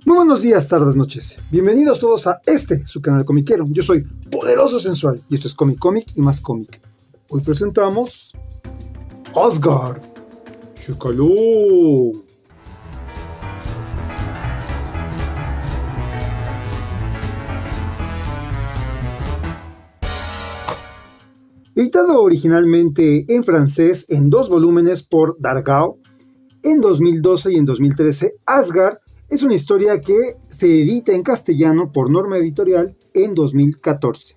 Muy buenos días, tardes, noches. Bienvenidos todos a su canal comiquero. Yo soy Poderoso Sensual y esto es Comic y más cómic. Hoy presentamos Asgard. ¡Chécalo! Editado originalmente en francés en 2 volúmenes por Dargaud en 2012 y en 2013, Asgard es una historia que se edita en castellano por Norma Editorial en 2014.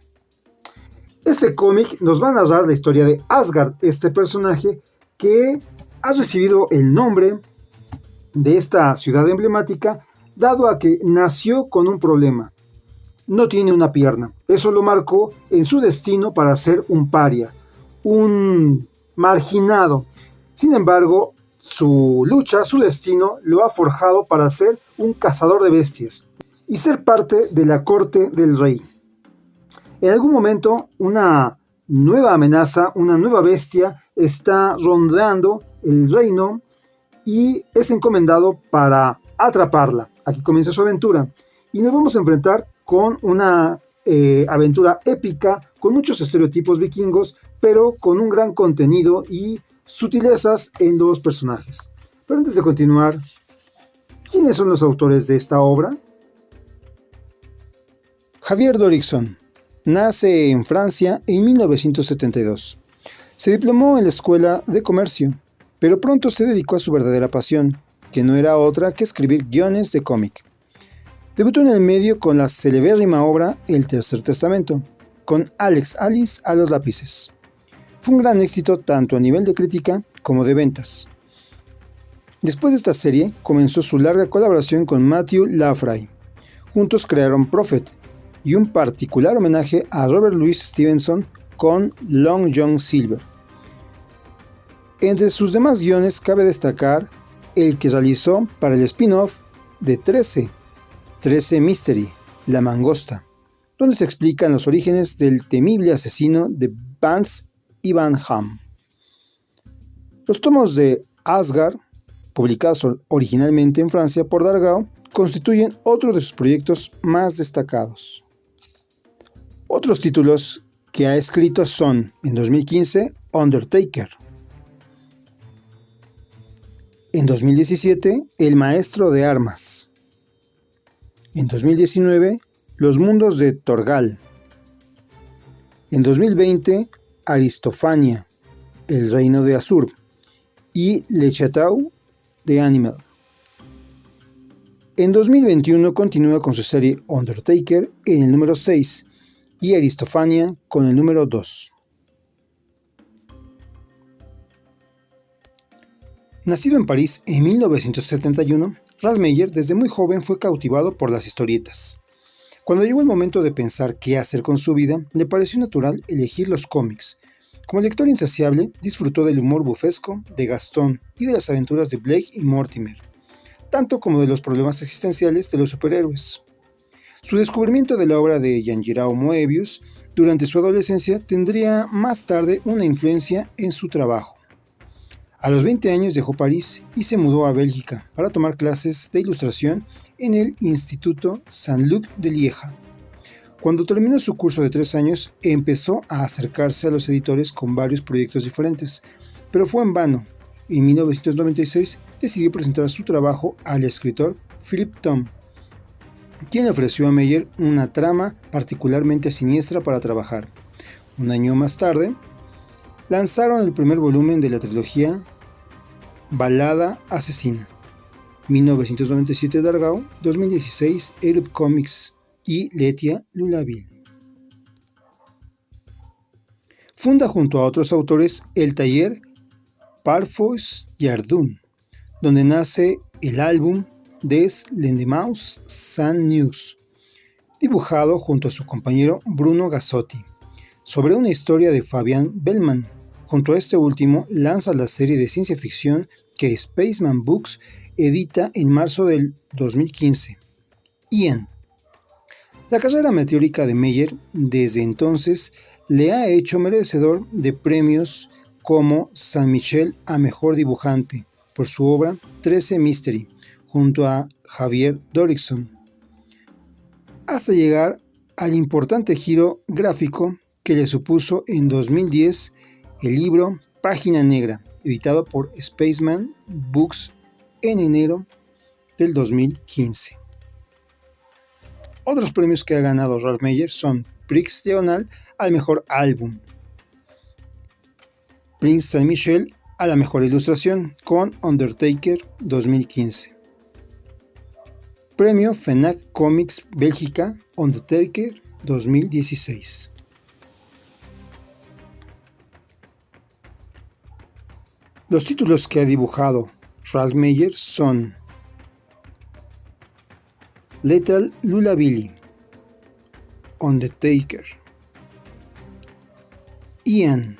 Este cómic nos va a narrar la historia de Asgard, este personaje que ha recibido el nombre de esta ciudad emblemática dado a que nació con un problema. No tiene una pierna. Eso lo marcó en su destino para ser un paria, un marginado. Sin embargo, su lucha, su destino, lo ha forjado para ser un cazador de bestias y ser parte de la corte del rey. En algún momento, una nueva amenaza, una nueva bestia está rondando el reino y es encomendado para atraparla. Aquí comienza su aventura y nos vamos a enfrentar con una aventura épica, con muchos estereotipos vikingos, pero con un gran contenido y sutilezas en los personajes. Pero antes de continuar, ¿quiénes son los autores de esta obra? Javier Dorickson nace en Francia en 1972. Se diplomó en la Escuela de Comercio, pero pronto se dedicó a su verdadera pasión, que no era otra que escribir guiones de cómic. Debutó en el medio con la celebérrima obra El Tercer Testamento, con Alex Alice a los lápices. Fue un gran éxito tanto a nivel de crítica como de ventas. Después de esta serie, comenzó su larga colaboración con Matthew Lafray. Juntos crearon Prophet y un particular homenaje a Robert Louis Stevenson con Long John Silver. Entre sus demás guiones cabe destacar el que realizó para el spin-off de 13 Mystery, La Mangosta, donde se explican los orígenes del temible asesino de Vance y Van Ham. Los tomos de Asgard, publicados originalmente en Francia por Dargaud, constituyen otro de sus proyectos más destacados. Otros títulos que ha escrito son, en 2015, Undertaker. En 2017, El Maestro de Armas. En 2019, Los Mundos de Torgal. En 2020, Aristofania, El Reino de Azur y Le Chateau de Animal. En 2021 continúa con su serie Undertaker en el número 6 y Aristofania con el número 2. Nacido en París en 1971, Ralph Meyer desde muy joven fue cautivado por las historietas. Cuando llegó el momento de pensar qué hacer con su vida, le pareció natural elegir los cómics. Como lector insaciable, disfrutó del humor bufesco de Gastón y de las aventuras de Blake y Mortimer, tanto como de los problemas existenciales de los superhéroes. Su descubrimiento de la obra de Jean-Giraud Moebius durante su adolescencia tendría más tarde una influencia en su trabajo. A los 20 años dejó París y se mudó a Bélgica para tomar clases de ilustración en el Instituto Saint-Luc de Lieja. Cuando terminó su curso de 3 años, empezó a acercarse a los editores con varios proyectos diferentes, pero fue en vano. En 1996 decidió presentar su trabajo al escritor Philip Tom, quien le ofreció a Meyer una trama particularmente siniestra para trabajar. Un año más tarde, lanzaron el primer volumen de la trilogía Balada Asesina, 1997 Dargaud, 2016 Europe Comics y Letia Lulaville. Funda junto a otros autores el taller Parfois Yardun, donde nace el álbum Des Lendemaus Sans News, dibujado junto a su compañero Bruno Gazzotti, sobre una historia de Fabian Bellman. Junto a este último, lanza la serie de ciencia ficción que Spaceman Books edita en marzo del 2015, Ian. La carrera meteórica de Meyer desde entonces le ha hecho merecedor de premios como Saint Michel a Mejor Dibujante por su obra 13 Mystery, junto a Javier Dorickson, hasta llegar al importante giro gráfico que le supuso en 2010 el libro Página Negra, editado por Spaceman Books en enero del 2015. Otros premios que ha ganado Ralph Meyer son Prix Diagonal al mejor álbum, Prix Saint-Michel a la mejor ilustración con Undertaker 2015, Premio FNAC Comics Bélgica Undertaker 2016. Los títulos que ha dibujado Ralph Meyer son Lethal Lullaby, Undertaker, Ian,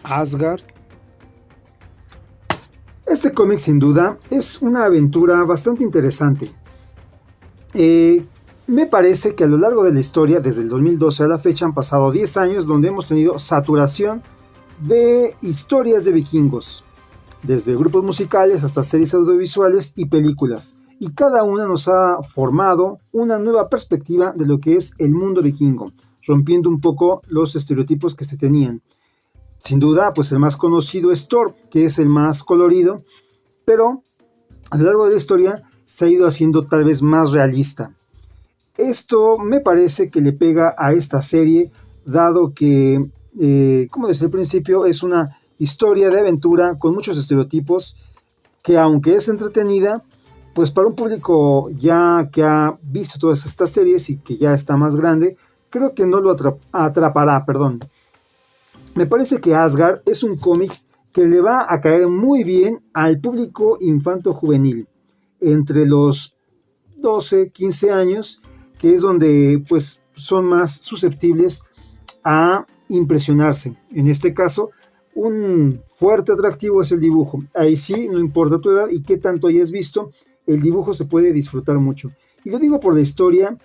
Asgard. Este cómic sin duda es una aventura bastante interesante. Me parece que a lo largo de la historia, desde el 2012 a la fecha, han pasado 10 años donde hemos tenido saturación de historias de vikingos, desde grupos musicales hasta series audiovisuales y películas, y cada una nos ha formado una nueva perspectiva de lo que es el mundo vikingo, rompiendo un poco los estereotipos que se tenían. Sin duda, pues el más conocido es Thor, que es el más colorido, pero a lo largo de la historia se ha ido haciendo tal vez más realista. Esto me parece que le pega a esta serie, dado que, como desde el principio, es una historia de aventura con muchos estereotipos que, aunque es entretenida, pues para un público ya que ha visto todas estas series y que ya está más grande, creo que no lo atrapará. Me parece que Asgard es un cómic que le va a caer muy bien al público infanto-juvenil, entre los 12, 15 años, que es donde pues son más susceptibles a impresionarse. En este caso, un fuerte atractivo es el dibujo. Ahí sí, no importa tu edad y qué tanto hayas visto, el dibujo se puede disfrutar mucho. Y lo digo por la historia,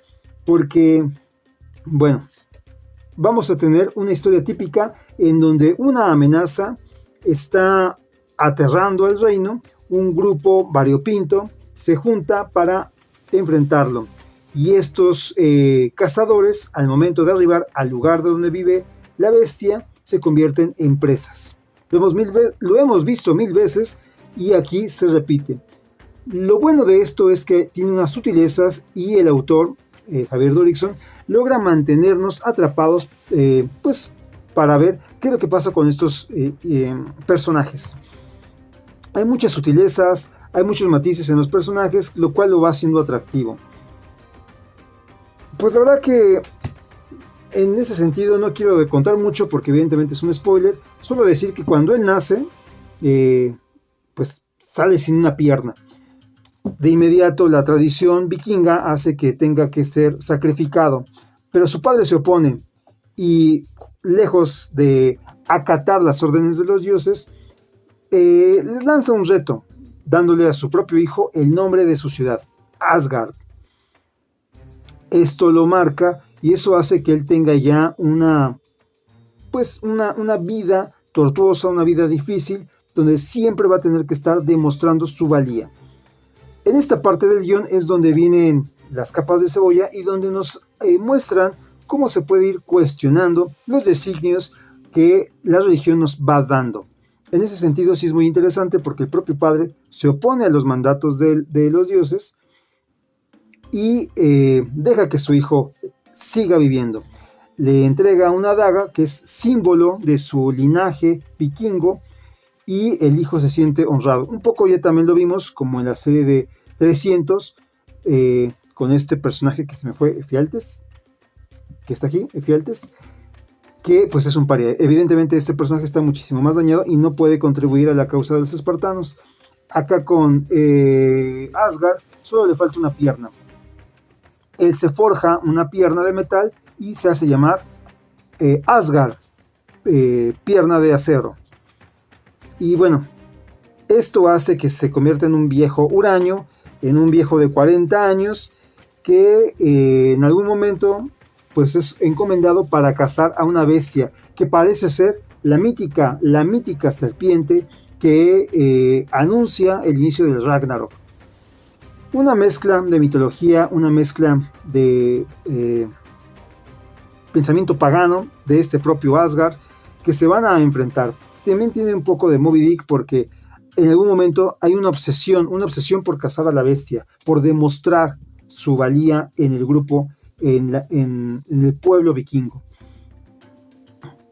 porque, bueno, vamos a tener una historia típica en donde una amenaza está aterrando al reino, un grupo variopinto se junta para enfrentarlo. Y estos cazadores, al momento de arribar al lugar de donde vive la bestia, se convierten en presas. Lo hemos visto mil veces y aquí se repite. Lo bueno de esto es que tiene unas sutilezas y el autor, Javier Dorickson, logra mantenernos atrapados pues para ver qué es lo que pasa con estos personajes. Hay muchas sutilezas, hay muchos matices en los personajes, lo cual lo va haciendo atractivo. Pues la verdad que en ese sentido no quiero contar mucho porque evidentemente es un spoiler. Solo decir que cuando él nace, pues sale sin una pierna. De inmediato la tradición vikinga hace que tenga que ser sacrificado, pero su padre se opone y lejos de acatar las órdenes de los dioses, les lanza un reto, dándole a su propio hijo el nombre de su ciudad, Asgard. Esto lo marca y eso hace que él tenga ya una vida tortuosa, una vida difícil, donde siempre va a tener que estar demostrando su valía. En esta parte del guión es donde vienen las capas de cebolla y donde nos muestran cómo se puede ir cuestionando los designios que la religión nos va dando. En ese sentido sí es muy interesante porque el propio padre se opone a los mandatos de los dioses y deja que su hijo siga viviendo. Le entrega una daga que es símbolo de su linaje vikingo y el hijo se siente honrado. Un poco ya también lo vimos como en la serie de 300 con este personaje que se me fue, Efialtes, que está aquí, Efialtes, que pues es un paria. Evidentemente este personaje está muchísimo más dañado y no puede contribuir a la causa de los espartanos. Acá con Asgard solo le falta una pierna. Él se forja una pierna de metal y se hace llamar Asgard, pierna de acero. Y bueno, esto hace que se convierta en un viejo huraño, en un viejo de 40 años, que en algún momento pues es encomendado para cazar a una bestia que parece ser la mítica serpiente que anuncia el inicio del Ragnarok. Una mezcla de mitología, una mezcla de pensamiento pagano de este propio Asgard que se van a enfrentar. También tiene un poco de Moby Dick porque en algún momento hay una obsesión por cazar a la bestia, por demostrar su valía en el grupo, en el pueblo vikingo.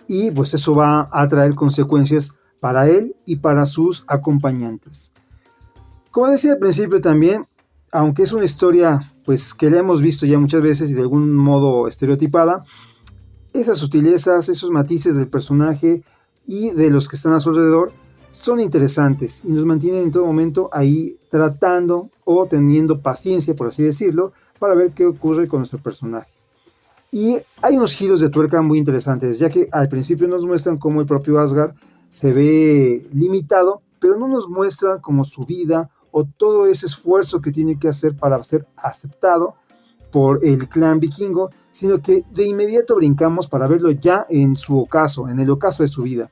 Y pues eso va a traer consecuencias para él y para sus acompañantes. Como decía al principio también, aunque es una historia pues que la hemos visto ya muchas veces y de algún modo estereotipada, esas sutilezas, esos matices del personaje y de los que están a su alrededor son interesantes y nos mantienen en todo momento ahí tratando o teniendo paciencia, por así decirlo, para ver qué ocurre con nuestro personaje. Y hay unos giros de tuerca muy interesantes, ya que al principio nos muestran cómo el propio Asgard se ve limitado, pero no nos muestran como su vida o todo ese esfuerzo que tiene que hacer para ser aceptado por el clan vikingo, sino que de inmediato brincamos para verlo ya en su ocaso, en el ocaso de su vida.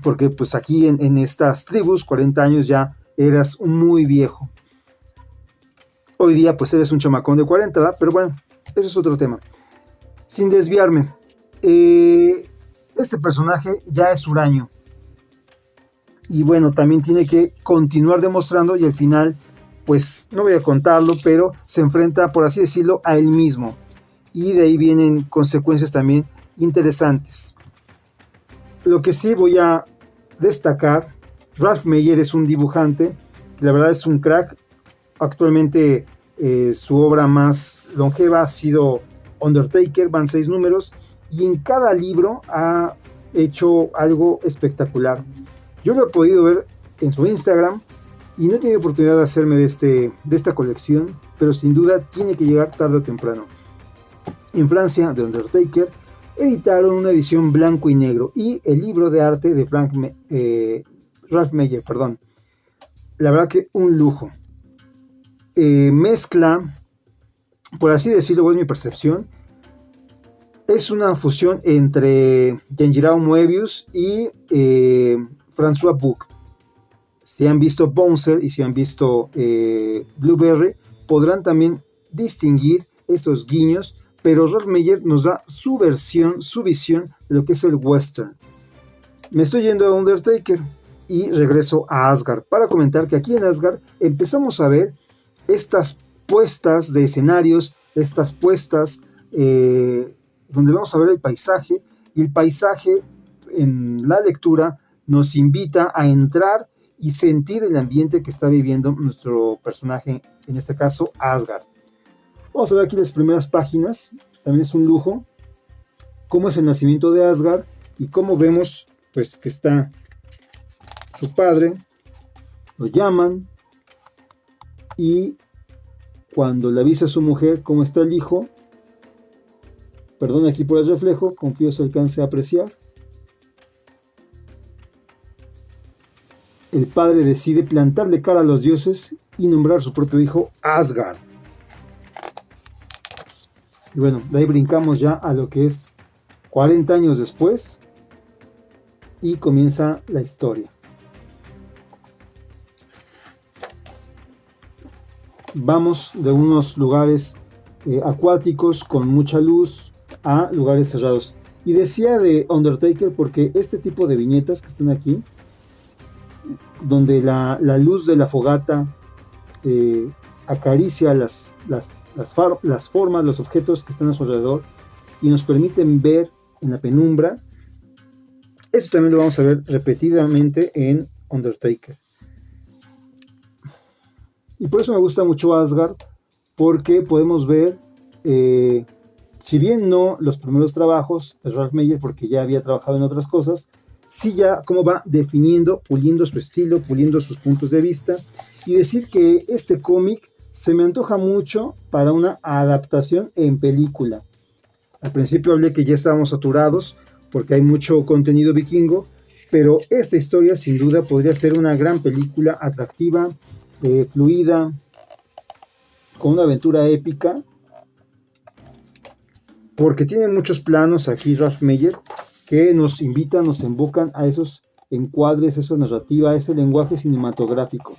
Porque pues aquí en estas tribus, 40 años ya eras muy viejo. Hoy día pues eres un chamacón de 40, ¿verdad? Pero bueno, eso es otro tema. Sin desviarme, este personaje ya es huraño. Y bueno, también tiene que continuar demostrando y al final, pues no voy a contarlo, pero se enfrenta, por así decirlo, a él mismo. Y de ahí vienen consecuencias también interesantes. Lo que sí voy a destacar, Ralph Meyer es un dibujante, que la verdad es un crack. Actualmente su obra más longeva ha sido Undertaker, van 6 números, y en cada libro ha hecho algo espectacular. Yo lo he podido ver en su Instagram y no he tenido oportunidad de hacerme de esta colección, pero sin duda tiene que llegar tarde o temprano. En Francia, de Undertaker, editaron una edición blanco y negro y el libro de arte de Ralph Meyer, perdón. La verdad que un lujo. Mezcla, por así decirlo, es mi percepción, es una fusión entre Genjiro Moebius y François Buck. Si han visto Bouncer y si han visto Blueberry, podrán también distinguir estos guiños, pero Ralph Meyer nos da su versión, su visión de lo que es el western. Me estoy yendo a Undertaker y regreso a Asgard para comentar que aquí en Asgard empezamos a ver estas puestas de escenarios, estas puestas donde vamos a ver el paisaje, y el paisaje en la lectura nos invita a entrar y sentir el ambiente que está viviendo nuestro personaje, en este caso Asgard. Vamos a ver aquí las primeras páginas, también es un lujo, cómo es el nacimiento de Asgard y cómo vemos pues que está su padre, lo llaman y cuando le avisa a su mujer cómo está el hijo, perdón aquí por el reflejo, confío se alcance a apreciar, el padre decide plantarle cara a los dioses y nombrar su propio hijo Asgard. Y bueno, de ahí brincamos ya a lo que es 40 años después y comienza la historia. Vamos de unos lugares acuáticos con mucha luz a lugares cerrados. Y decía de Undertaker porque este tipo de viñetas que están aquí, donde la luz de la fogata acaricia las formas, los objetos que están a su alrededor y nos permiten ver en la penumbra, eso también lo vamos a ver repetidamente en Undertaker. Y por eso me gusta mucho Asgard, porque podemos ver, si bien no los primeros trabajos de Ralph Meyer, porque ya había trabajado en otras cosas, sí ya cómo va definiendo, puliendo su estilo, puliendo sus puntos de vista, y decir que este cómic se me antoja mucho para una adaptación en película. Al principio hablé que ya estábamos saturados, porque hay mucho contenido vikingo, pero esta historia sin duda podría ser una gran película atractiva, fluida, con una aventura épica, porque tiene muchos planos aquí Ralph Meyer que nos invitan, nos invocan a esos encuadres, esa narrativa, ese lenguaje cinematográfico.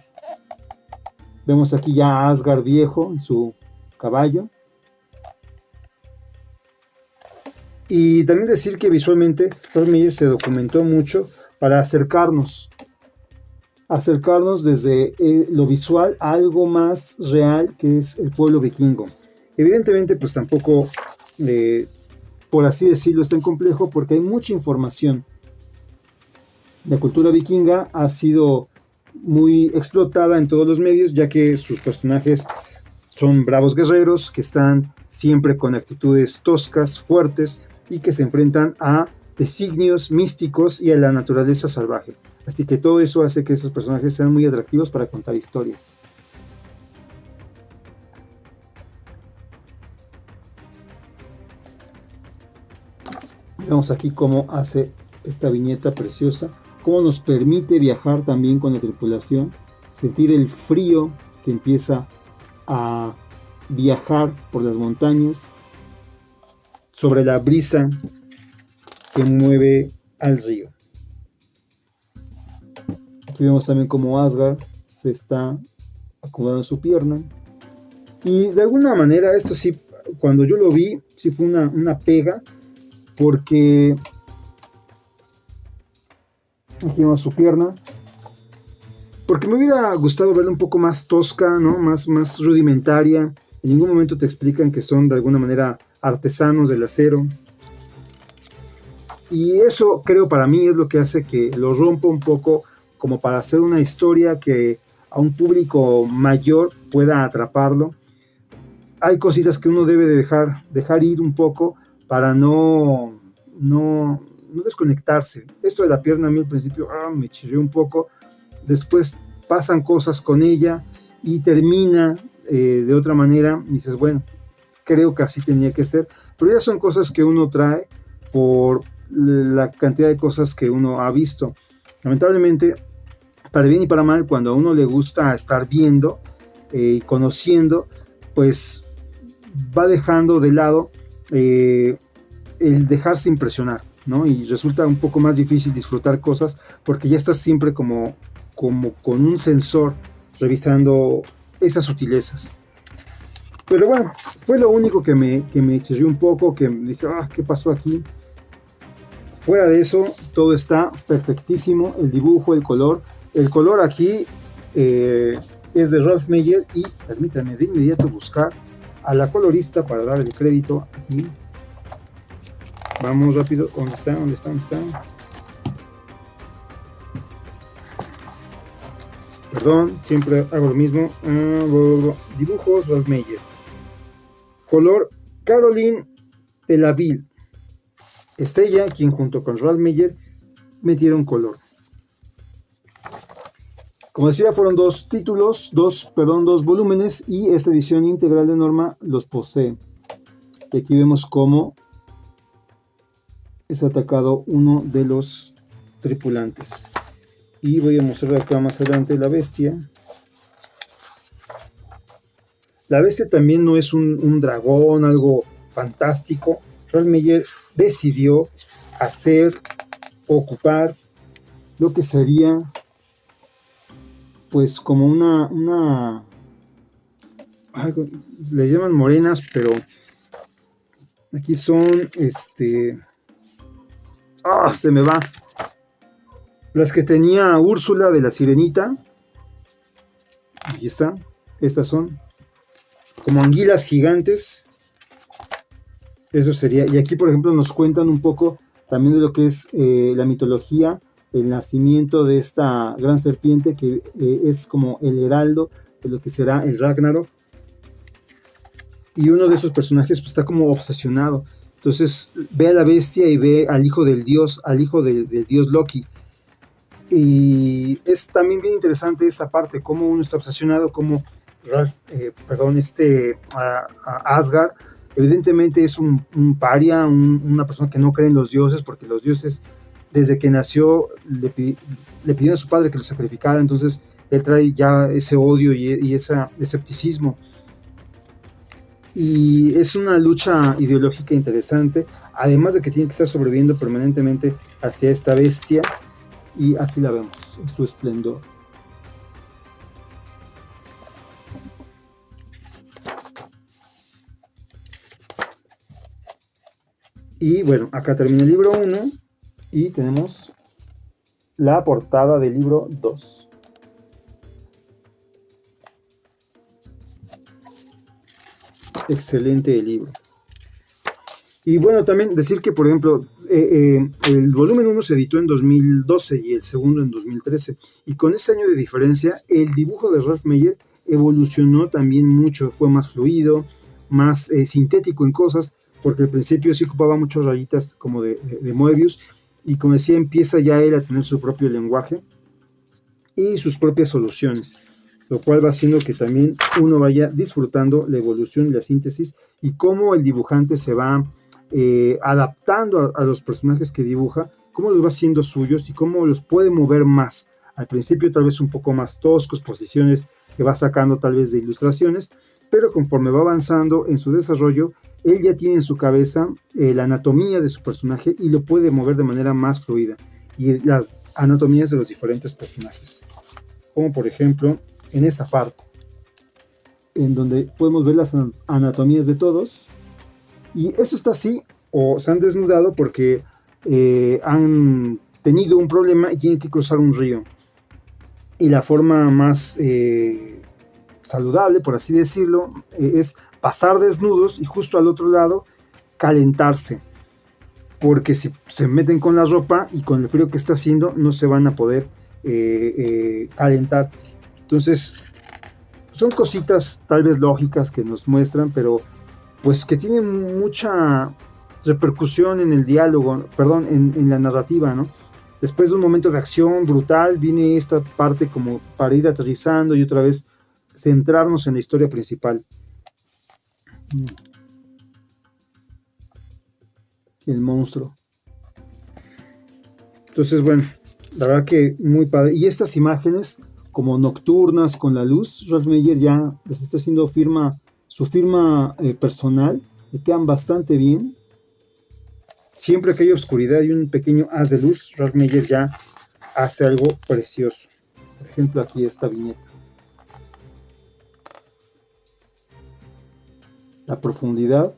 Vemos aquí ya a Asgard viejo en su caballo. Y también decir que visualmente Ralph Meyer se documentó mucho para acercarnos desde lo visual a algo más real, que es el pueblo vikingo. Evidentemente, pues tampoco, por así decirlo, es tan complejo porque hay mucha información. La cultura vikinga ha sido muy explotada en todos los medios, ya que sus personajes son bravos guerreros que están siempre con actitudes toscas, fuertes, y que se enfrentan a designios místicos y a la naturaleza salvaje. Así que todo eso hace que esos personajes sean muy atractivos para contar historias. Vemos aquí cómo hace esta viñeta preciosa, cómo nos permite viajar también con la tripulación, sentir el frío que empieza a viajar por las montañas, sobre la brisa que mueve al río. Aquí vemos también cómo Asgard se está acomodando su pierna. Y de alguna manera esto sí, cuando yo lo vi, sí fue una pega, porque aquí vemos su pierna, porque me hubiera gustado verla un poco más tosca, ¿no? más rudimentaria. En ningún momento te explican que son de alguna manera artesanos del acero. Y eso, creo, para mí es lo que hace que lo rompa un poco, como para hacer una historia que a un público mayor pueda atraparlo. Hay cositas que uno debe de dejar ir un poco para no desconectarse. Esto de la pierna a mí al principio me chirrió un poco. Después pasan cosas con ella y termina de otra manera. Y dices, bueno, creo que así tenía que ser. Pero ya son cosas que uno trae por la cantidad de cosas que uno ha visto. Lamentablemente, para bien y para mal, cuando a uno le gusta estar viendo y conociendo, pues va dejando de lado el dejarse impresionar, ¿no? Y resulta un poco más difícil disfrutar cosas porque ya estás siempre como con un sensor revisando esas sutilezas. Pero bueno, fue lo único que me chirrió un poco, que dije, ¿qué pasó aquí? Fuera de eso, todo está perfectísimo, el dibujo, el color. El color aquí es de Ralph Meyer y permítanme de inmediato buscar a la colorista para darle el crédito aquí. Vamos rápido, ¿dónde está? Perdón, siempre hago lo mismo. Dibujos, Ralph Meyer. Color, Caroline Delaville. Es ella quien junto con Ralph Meyer metieron color. Como decía, fueron dos volúmenes, y esta edición integral de Norma los posee. Y aquí vemos cómo es atacado uno de los tripulantes. Y voy a mostrar acá más adelante la bestia. La bestia también no es un dragón, algo fantástico. Ralph Meyer decidió ocupar lo que sería pues como una le llaman morenas, pero aquí son se me va, las que tenía Úrsula de la Sirenita. Aquí está, estas son como anguilas gigantes. Eso sería, y aquí por ejemplo nos cuentan un poco también de lo que es la mitología, el nacimiento de esta gran serpiente que es como el heraldo de lo que será el Ragnarok. Y uno de esos personajes pues está como obsesionado. Entonces ve a la bestia y ve al hijo del dios, del dios Loki. Y es también bien interesante esa parte, cómo uno está obsesionado, cómo Asgard evidentemente es un paria, una persona que no cree en los dioses, porque los dioses desde que nació le pidieron a su padre que lo sacrificara. Entonces él trae ya ese odio y ese escepticismo. Y es una lucha ideológica interesante, además de que tiene que estar sobreviviendo permanentemente hacia esta bestia. y aquí la vemos en su esplendor. Y bueno, acá termina el libro 1 y tenemos la portada del libro 2. Excelente el libro. Y bueno, también decir que, por ejemplo, el volumen 1 se editó en 2012 y el segundo en 2013. Y con ese año de diferencia, el dibujo de Ralph Meyer evolucionó también mucho. Fue más fluido, más sintético en cosas, porque al principio sí ocupaba muchas rayitas como de Moebius. Y como decía, empieza ya él a tener su propio lenguaje y sus propias soluciones, lo cual va haciendo que también uno vaya disfrutando la evolución y la síntesis y cómo el dibujante se va adaptando a los personajes que dibuja, cómo los va haciendo suyos y cómo los puede mover más. Al principio tal vez un poco más toscos, posiciones que va sacando tal vez de ilustraciones, pero conforme va avanzando en su desarrollo, él ya tiene en su cabeza la anatomía de su personaje y lo puede mover de manera más fluida, y las anatomías de los diferentes personajes, como por ejemplo en esta parte, en donde podemos ver las anatomías de todos, y eso está así, o se han desnudado porque han tenido un problema y tienen que cruzar un río, y la forma más saludable, por así decirlo, es pasar desnudos y justo al otro lado calentarse, porque si se meten con la ropa y con el frío que está haciendo no se van a poder calentar. Entonces son cositas tal vez lógicas que nos muestran, pero pues que tienen mucha repercusión en el diálogo, perdón, en la narrativa, ¿no? Después de un momento de acción brutal viene esta parte como para ir aterrizando y otra vez centrarnos en la historia principal. El monstruo. Entonces, bueno, la verdad que muy padre. Y estas imágenes como nocturnas con la luz, Ralph Meyer ya les está haciendo su firma personal, le quedan bastante bien. Siempre que hay oscuridad y un pequeño haz de luz, Ralph Meyer ya hace algo precioso. Por ejemplo, aquí esta viñeta. La profundidad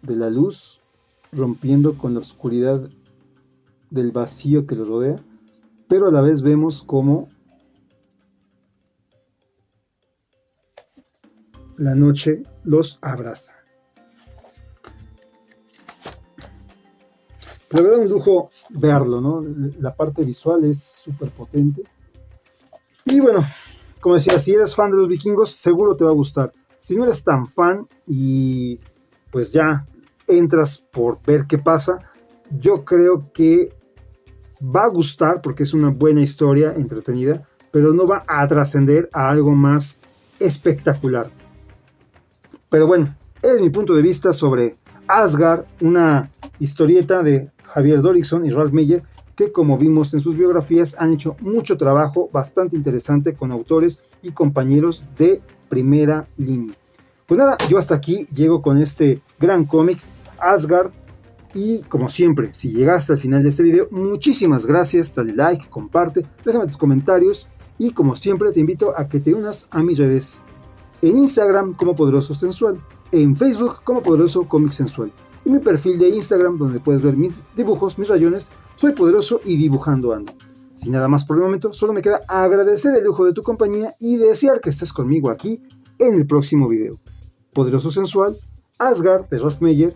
de la luz rompiendo con la oscuridad del vacío que lo rodea, pero a la vez vemos cómo la noche los abraza. La verdad, un lujo verlo, ¿no? La parte visual es súper potente. Y bueno, como decía, si eres fan de los vikingos, seguro te va a gustar. Si no eres tan fan y pues ya entras por ver qué pasa, yo creo que va a gustar porque es una buena historia, entretenida, pero no va a trascender a algo más espectacular. Pero bueno, es mi punto de vista sobre Asgard, una historieta de Javier Dorickson y Ralph Meyer, que como vimos en sus biografías han hecho mucho trabajo bastante interesante con autores y compañeros de primera línea. Pues nada, yo hasta aquí llego con este gran cómic, Asgard, y como siempre, si llegaste al final de este video, muchísimas gracias, dale like, comparte, déjame tus comentarios, y como siempre te invito a que te unas a mis redes, en Instagram como Poderoso Sensual, en Facebook como Poderoso Cómic Sensual, y mi perfil de Instagram donde puedes ver mis dibujos, mis rayones, soy Poderoso y dibujando ando. Sin nada más por el momento, solo me queda agradecer el lujo de tu compañía y desear que estés conmigo aquí en el próximo video. Poderoso Sensual, Asgard de Ralph Meyer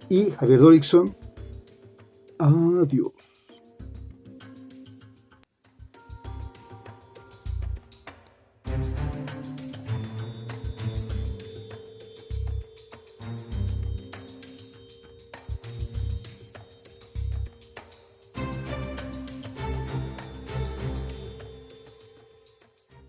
y Javier Dorickson. Adiós.